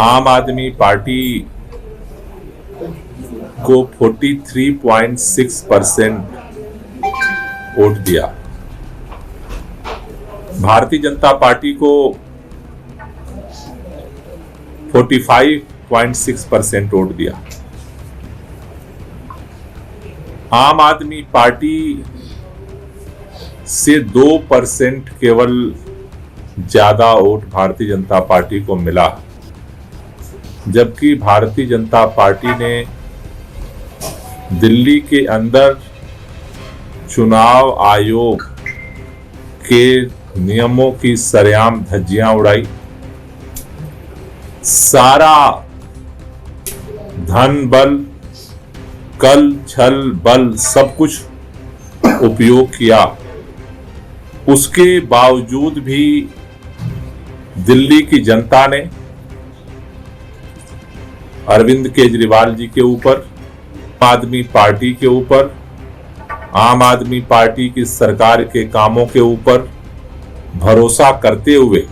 आम आदमी पार्टी को 43.6% वोट दिया, भारतीय जनता पार्टी को 45.6% वोट दिया। आम आदमी पार्टी से 2% केवल ज्यादा वोट भारतीय जनता पार्टी को मिला, जबकि भारतीय जनता पार्टी ने दिल्ली के अंदर चुनाव आयोग के नियमों की सरेआम धज्जियां उड़ाई, सारा धन बल कल छल बल सब कुछ उपयोग किया। उसके बावजूद भी दिल्ली की जनता ने अरविंद केजरीवाल जी के ऊपर, आम आदमी पार्टी के ऊपर, आम आदमी पार्टी की सरकार के कामों के ऊपर भरोसा करते हुए,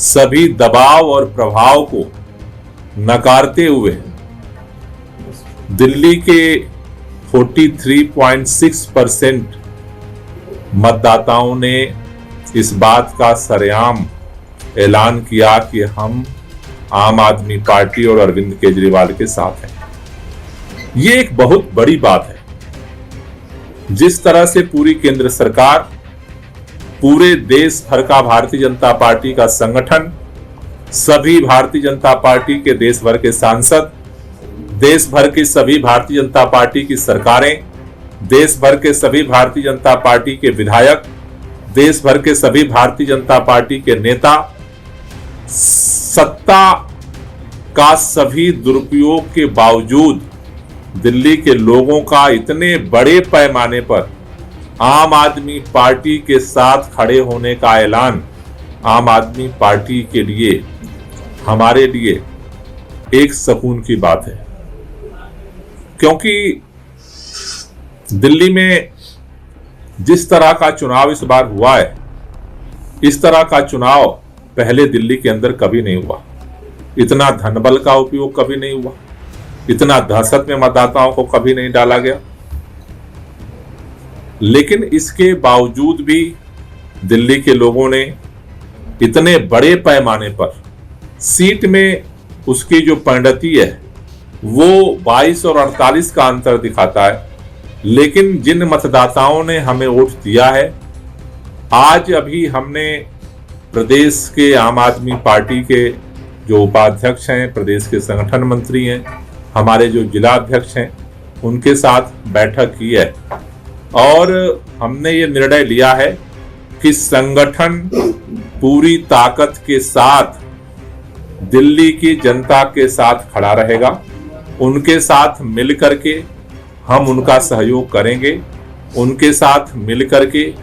सभी दबाव और प्रभाव को नकारते हुए दिल्ली के 43.6% मतदाताओं ने इस बात का सरेआम ऐलान किया कि हम आम आदमी पार्टी और अरविंद केजरीवाल के साथ हैं। ये एक बहुत बड़ी बात है। जिस तरह से पूरी केंद्र सरकार, पूरे देश भर का भारतीय जनता पार्टी का संगठन, सभी भारतीय जनता पार्टी के देश भर के सांसद, देश भर की सभी भारतीय जनता पार्टी की सरकारें, देश भर के सभी भारतीय जनता पार्टी के विधायक, देश भर के सभी भारतीय जनता पार्टी के नेता, सत्ता का सभी दुरुपयोग के बावजूद दिल्ली के लोगों का इतने बड़े पैमाने पर आम आदमी पार्टी के साथ खड़े होने का ऐलान आम आदमी पार्टी के लिए, हमारे लिए एक सुकून की बात है। क्योंकि दिल्ली में जिस तरह का चुनाव इस बार हुआ है, इस तरह का चुनाव पहले दिल्ली के अंदर कभी नहीं हुआ। इतना धनबल का उपयोग कभी नहीं हुआ, इतना दहशत में मतदाताओं को कभी नहीं डाला गया। लेकिन इसके बावजूद भी दिल्ली के लोगों ने इतने बड़े पैमाने पर सीट में उसकी जो परिणति है वो 22 और 48 का अंतर दिखाता है। लेकिन जिन मतदाताओं ने हमें वोट दिया है, आज अभी हमने प्रदेश के आम आदमी पार्टी के जो उपाध्यक्ष हैं, प्रदेश के संगठन मंत्री हैं, हमारे जो जिला अध्यक्ष हैं, उनके साथ बैठक की है और हमने ये निर्णय लिया है कि संगठन पूरी ताकत के साथ दिल्ली की जनता के साथ खड़ा रहेगा। उनके साथ मिल करके हम उनका सहयोग करेंगे। उनके साथ मिल करके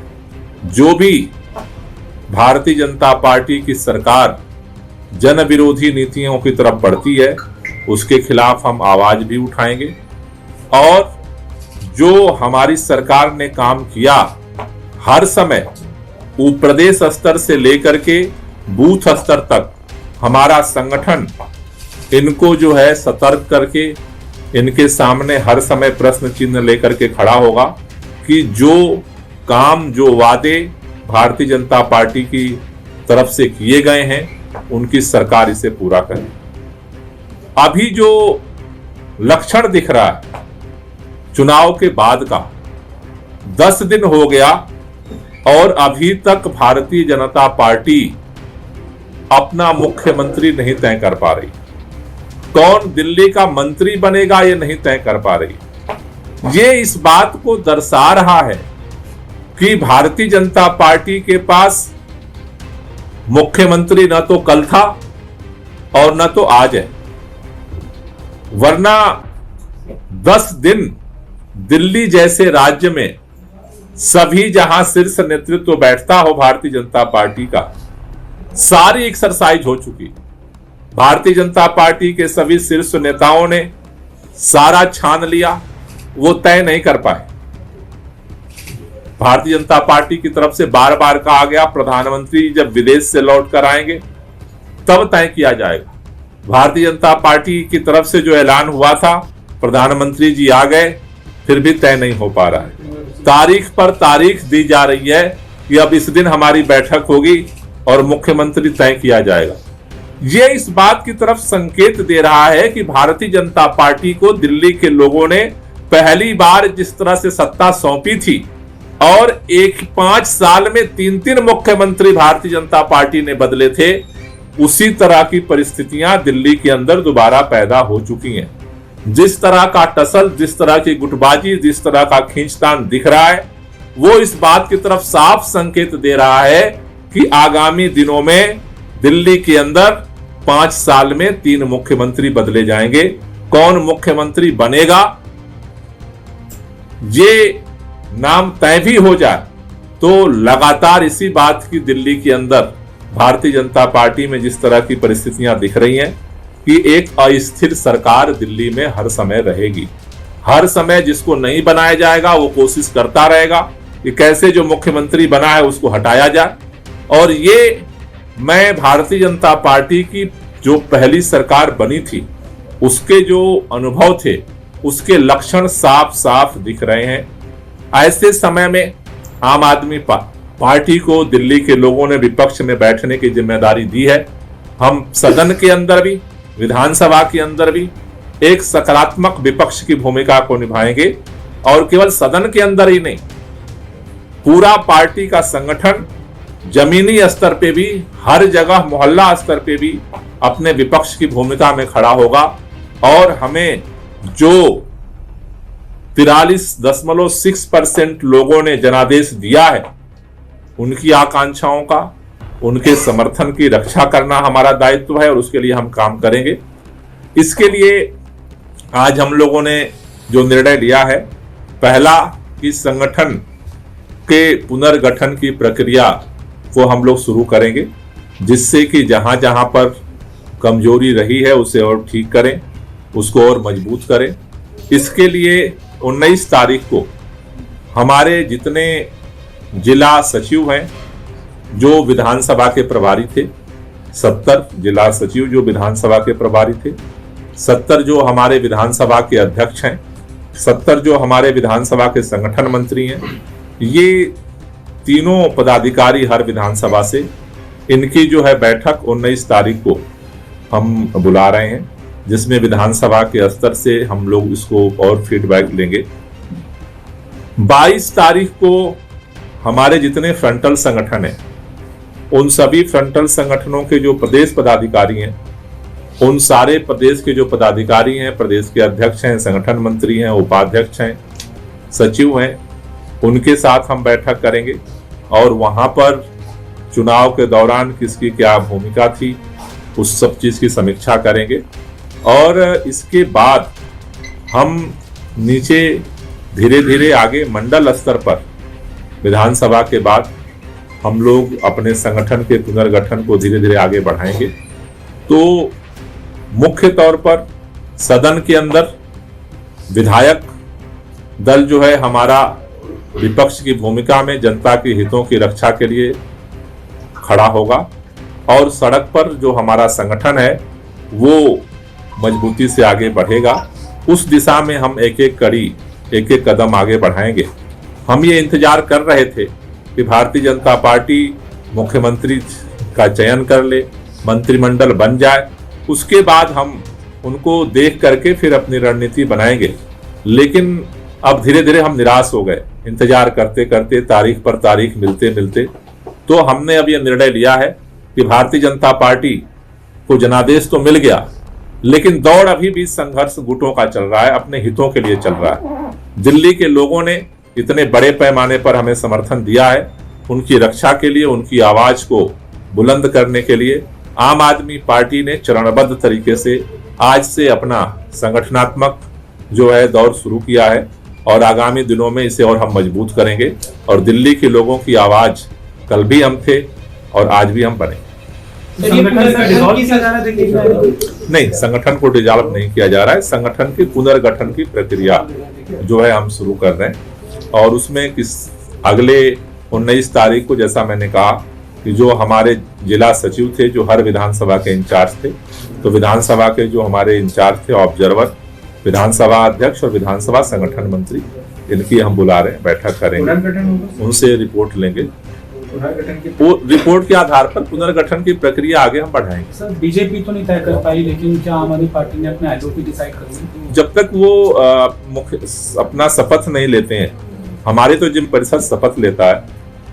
जो भी भारतीय जनता पार्टी की सरकार जन विरोधी नीतियों की तरफ बढ़ती है, उसके खिलाफ हम आवाज भी उठाएंगे। और जो हमारी सरकार ने काम किया, हर समय वो प्रदेश स्तर से लेकर के बूथ स्तर तक हमारा संगठन इनको जो है सतर्क करके इनके सामने हर समय प्रश्न चिन्ह लेकर के खड़ा होगा कि जो काम, जो वादे भारतीय जनता पार्टी की तरफ से किए गए हैं, उनकी सरकार इसे पूरा करे। अभी जो लक्षण दिख रहा है चुनाव के बाद का, 10 दिन हो गया और अभी तक भारतीय जनता पार्टी अपना मुख्यमंत्री नहीं तय कर पा रही। कौन दिल्ली का मंत्री बनेगा ये नहीं तय कर पा रही। ये इस बात को दर्शा रहा है कि भारतीय जनता पार्टी के पास मुख्यमंत्री न तो कल था और न तो आज है। वरना 10 दिन दिल्ली जैसे राज्य में सभी जहां शीर्ष नेतृत्व बैठता हो भारतीय जनता पार्टी का, सारी एक्सरसाइज हो चुकी। भारतीय जनता पार्टी के सभी शीर्ष नेताओं ने सारा छान लिया, वो तय नहीं कर पाए। भारतीय जनता पार्टी की तरफ से बार बार कहा गया प्रधानमंत्री जब विदेश से लौट कर आएंगे तब तय किया जाएगा। भारतीय जनता पार्टी की तरफ से जो ऐलान हुआ था, प्रधानमंत्री जी आ गए, फिर भी तय नहीं हो पा रहा है। तारीख पर तारीख दी जा रही है कि अब इस दिन हमारी बैठक होगी और मुख्यमंत्री तय किया जाएगा। ये इस बात की तरफ संकेत दे रहा है कि भारतीय जनता पार्टी को दिल्ली के लोगों ने पहली बार जिस तरह से सत्ता सौंपी थी और 5 साल में 3 मुख्यमंत्री भारतीय जनता पार्टी ने बदले थे, उसी तरह की परिस्थितियां दिल्ली के अंदर दोबारा पैदा हो चुकी हैं। जिस तरह का टसल, जिस तरह की गुटबाजी, जिस तरह का खींचतान दिख रहा है, वो इस बात की तरफ साफ संकेत दे रहा है कि आगामी दिनों में दिल्ली के अंदर 5 साल में 3 मुख्यमंत्री बदले जाएंगे। कौन मुख्यमंत्री बनेगा, ये नाम तय भी हो जाए तो लगातार इसी बात की दिल्ली के अंदर भारतीय जनता पार्टी में जिस तरह की परिस्थितियां दिख रही हैं कि एक अस्थिर सरकार दिल्ली में हर समय रहेगी। हर समय जिसको नहीं बनाया जाएगा वो कोशिश करता रहेगा कि कैसे जो मुख्यमंत्री बना है उसको हटाया जाए। और ये मैं भारतीय जनता पार्टी की जो पहली सरकार बनी थी उसके जो अनुभव थे उसके लक्षण साफ साफ दिख रहे हैं। ऐसे समय में आम आदमी पार्टी को दिल्ली के लोगों ने विपक्ष में बैठने की जिम्मेदारी दी है। हम सदन के अंदर भी, विधानसभा के अंदर भी एक सकारात्मक विपक्ष की भूमिका को निभाएंगे और केवल सदन के अंदर ही नहीं, पूरा पार्टी का संगठन जमीनी स्तर पे भी, हर जगह मोहल्ला स्तर पे भी अपने विपक्ष की भूमिका में खड़ा होगा और हमें जो 43.6% लोगों ने जनादेश दिया है उनकी आकांक्षाओं का, उनके समर्थन की रक्षा करना हमारा दायित्व है और उसके लिए हम काम करेंगे। इसके लिए आज हम लोगों ने जो निर्णय लिया है, पहला कि संगठन के पुनर्गठन की प्रक्रिया को हम लोग शुरू करेंगे, जिससे कि जहां जहां पर कमजोरी रही है उसे और ठीक करें, उसको और मजबूत करें। इसके लिए 19 तारीख को हमारे जितने जिला सचिव हैं जो विधानसभा के प्रभारी थे, 70 जिला सचिव जो विधानसभा के प्रभारी थे, 70 जो हमारे विधानसभा के अध्यक्ष हैं, 70 जो हमारे विधानसभा के संगठन मंत्री हैं, ये तीनों पदाधिकारी हर विधानसभा से, इनकी जो है बैठक 19 तारीख को हम बुला रहे हैं, जिसमें विधानसभा के स्तर से हम लोग इसको और फीडबैक लेंगे। 22 तारीख को हमारे जितने फ्रंटल संगठन हैं, उन सभी फ्रंटल संगठनों के जो प्रदेश पदाधिकारी हैं, उन सारे प्रदेश के जो पदाधिकारी हैं, प्रदेश के अध्यक्ष हैं, संगठन मंत्री हैं, उपाध्यक्ष हैं, सचिव हैं, उनके साथ हम बैठक करेंगे और वहां पर चुनाव के दौरान किसकी क्या भूमिका थी उस सब चीज की समीक्षा करेंगे। और इसके बाद हम नीचे धीरे धीरे आगे मंडल स्तर पर, विधानसभा के बाद हम लोग अपने संगठन के पुनर्गठन को धीरे धीरे आगे बढ़ाएंगे। तो मुख्य तौर पर सदन के अंदर विधायक दल जो है हमारा विपक्ष की भूमिका में जनता के हितों की रक्षा के लिए खड़ा होगा और सड़क पर जो हमारा संगठन है वो मजबूती से आगे बढ़ेगा। उस दिशा में हम एक एक कड़ी, एक एक कदम आगे बढ़ाएंगे। हम ये इंतजार कर रहे थे कि भारतीय जनता पार्टी मुख्यमंत्री का चयन कर ले, मंत्रिमंडल बन जाए, उसके बाद हम उनको देख करके फिर अपनी रणनीति बनाएंगे। लेकिन अब धीरे धीरे हम निराश हो गए, इंतजार करते करते, तारीख पर तारीख मिलते मिलते। तो हमने अब यह निर्णय लिया है कि भारतीय जनता पार्टी को जनादेश तो मिल गया, लेकिन दौड़ अभी भी संघर्ष गुटों का चल रहा है, अपने हितों के लिए चल रहा है। दिल्ली के लोगों ने इतने बड़े पैमाने पर हमें समर्थन दिया है, उनकी रक्षा के लिए, उनकी आवाज को बुलंद करने के लिए आम आदमी पार्टी ने चरणबद्ध तरीके से आज से अपना संगठनात्मक जो है दौर शुरू किया है और आगामी दिनों में इसे और हम मजबूत करेंगे। और दिल्ली के लोगों की आवाज कल भी हम थे और आज भी हम बने। नहीं, संगठन को डिसॉल्व नहीं किया जा रहा है, संगठन के पुनर्गठन की प्रक्रिया जो है हम शुरू कर रहे हैं और उसमें किस अगले 19 तारीख को, जैसा मैंने कहा, कि जो हमारे जिला सचिव थे, जो हर विधानसभा के इंचार्ज थे, तो विधानसभा के जो हमारे इंचार्ज थे ऑब्जर्वर, विधानसभा अध्यक्ष और विधानसभा संगठन मंत्री, इनकी हम बुला रहे हैं, बैठक करेंगे, उनसे रिपोर्ट लेंगे। रिपोर्ट के आधार पर पुनर्गठन की प्रक्रिया आगे हम बढ़ाएंगे। सर, बीजेपी तो नहीं तय कर पाई, लेकिन क्या आम आदमी पार्टी ने अपने एलओपी डिसाइड कर ली? जब तक वो अपना शपथ नहीं लेते हैं, हमारे तो जिन परिषद शपथ लेता है,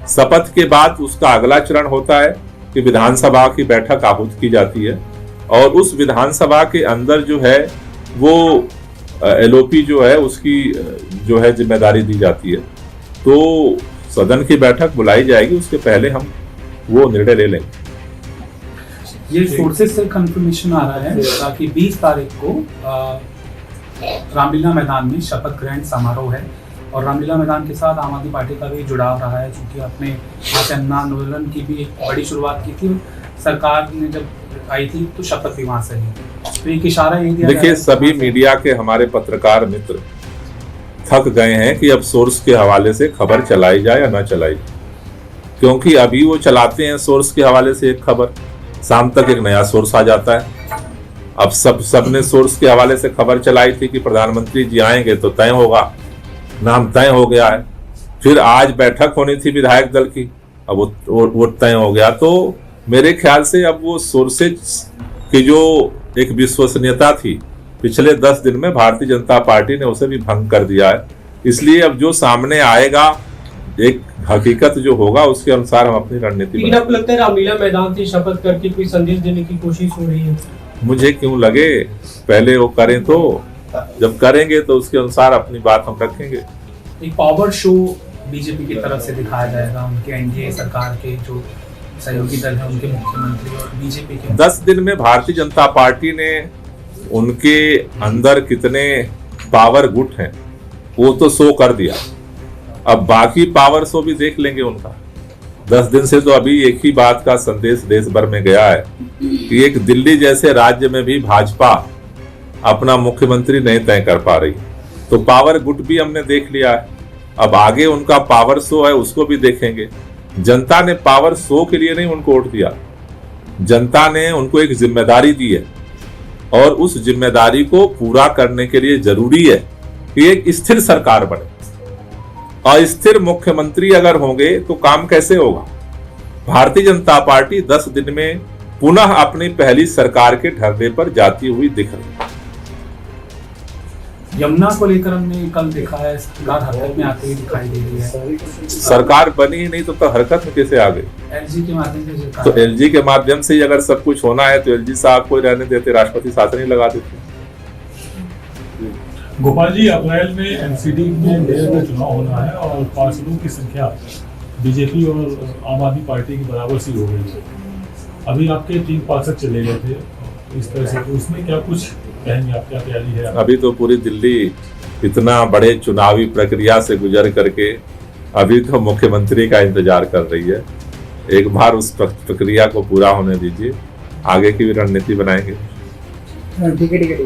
शपथ के बाद उसका अगला चरण होता है कि विधानसभा की बैठक आहूत की जाती है और उस विधानसभा के अंदर जो है वो एलओपी जो है उसकी जो है जिम्मेदारी दी जाती है। तो सदन की बैठक बुलाई जाएगी, उसके पहले हम वो निर्णय ले लेंगे। ये सोर्सेज से कंफर्मेशन आ रहा है ताकि 20 तारीख को रामलीला मैदान में शपथ ग्रहण समारोह है और रामलीला मैदान के साथ आम आदमी पार्टी का भी जुड़ाव रहा है, क्योंकि अपने जन आंदोलन की भी एक बड़ी शुरुआत की थी। सरकार ने जब आई थी तो शपथ भी वहां से ली, तो एक इशारा यही दिया। देखिए, सभी मीडिया के हमारे पत्रकार मित्र थक गए हैं कि अब सोर्स के हवाले से खबर चलाई जाए या ना चलाई जाए, क्योंकि अभी वो चलाते हैं सोर्स के हवाले से एक खबर, शाम तक एक नया सोर्स आ जाता है। अब सबने सोर्स के हवाले से खबर चलाई थी कि प्रधानमंत्री जी आएंगे तो तय होगा, नाम तय हो गया है। फिर आज बैठक होनी थी विधायक दल की, अब वो तय हो गया। तो मेरे ख्याल से अब वो सोर्सेज की जो एक विश्वसनीयता थी पिछले 10 दिन में भारतीय जनता पार्टी ने उसे भी भंग कर दिया है। इसलिए अब जो सामने आएगा, एक हकीकत जो होगा, उसके अनुसार हम अपनी रणनीति लेकिन आपको लगता है रामलीला मैदान से शपथ करके कोई संदेश देने की कोशिश हो रही है? मुझे क्यों लगे, पहले वो करें, तो जब करेंगे तो उसके अनुसार अपनी बात हम रखेंगे। एक पावर शो बीजेपी की तरफ से दिखाया जाएगा, उनके एनडीए सरकार के जो सहयोगी दल है, उनके मुख्यमंत्री और बीजेपी के। 10 दिन में भारतीय जनता पार्टी ने उनके अंदर कितने पावर गुट हैं वो तो शो कर दिया, अब बाकी पावर शो भी देख लेंगे उनका। 10 दिन से तो अभी एक ही बात का संदेश देश भर में गया है कि एक दिल्ली जैसे राज्य में भी भाजपा अपना मुख्यमंत्री नहीं तय कर पा रही, तो पावर गुट भी हमने देख लिया है। अब आगे उनका पावर शो है, उसको भी देखेंगे। जनता ने पावर शो के लिए नहीं उनको वोट दिया, जनता ने उनको एक जिम्मेदारी दी है और उस जिम्मेदारी को पूरा करने के लिए जरूरी है कि एक स्थिर सरकार बने। अस्थिर मुख्यमंत्री अगर होंगे तो काम कैसे होगा? भारतीय जनता पार्टी 10 दिन में पुनः अपनी पहली सरकार के ढर्रे पर जाती हुई दिख रही है। यमुना को लेकर हमने कल देखा है, सरकार हरकत में आती हुई दिखाई दे रही है। सरकार बनी ही नहीं तो हरकत में कैसे आ गई? एलजी के माध्यम से। तो एलजी के माध्यम से ही अगर सब कुछ होना है तो एलजी साहब को रहने देते, राष्ट्रपति शासन ही लगा देते। गोपाल जी, अप्रैल में एनसीडी में मेयर का चुनाव होना है और पार्षदों की संख्या बीजेपी और आम आदमी पार्टी की बराबर सी हो गई है। अभी आपके 3 पार्षद चले गए थे इस तरह से, तो उसमें क्या कुछ कहेंगे, आप क्या तैयारी है? अभी तो पूरी दिल्ली इतना बड़े चुनावी प्रक्रिया से गुजर करके अभी तो मुख्यमंत्री का इंतजार कर रही है। एक बार उस प्रक्रिया को पूरा होने दीजिए, आगे की भी रणनीति बनाएंगे। ठीक है।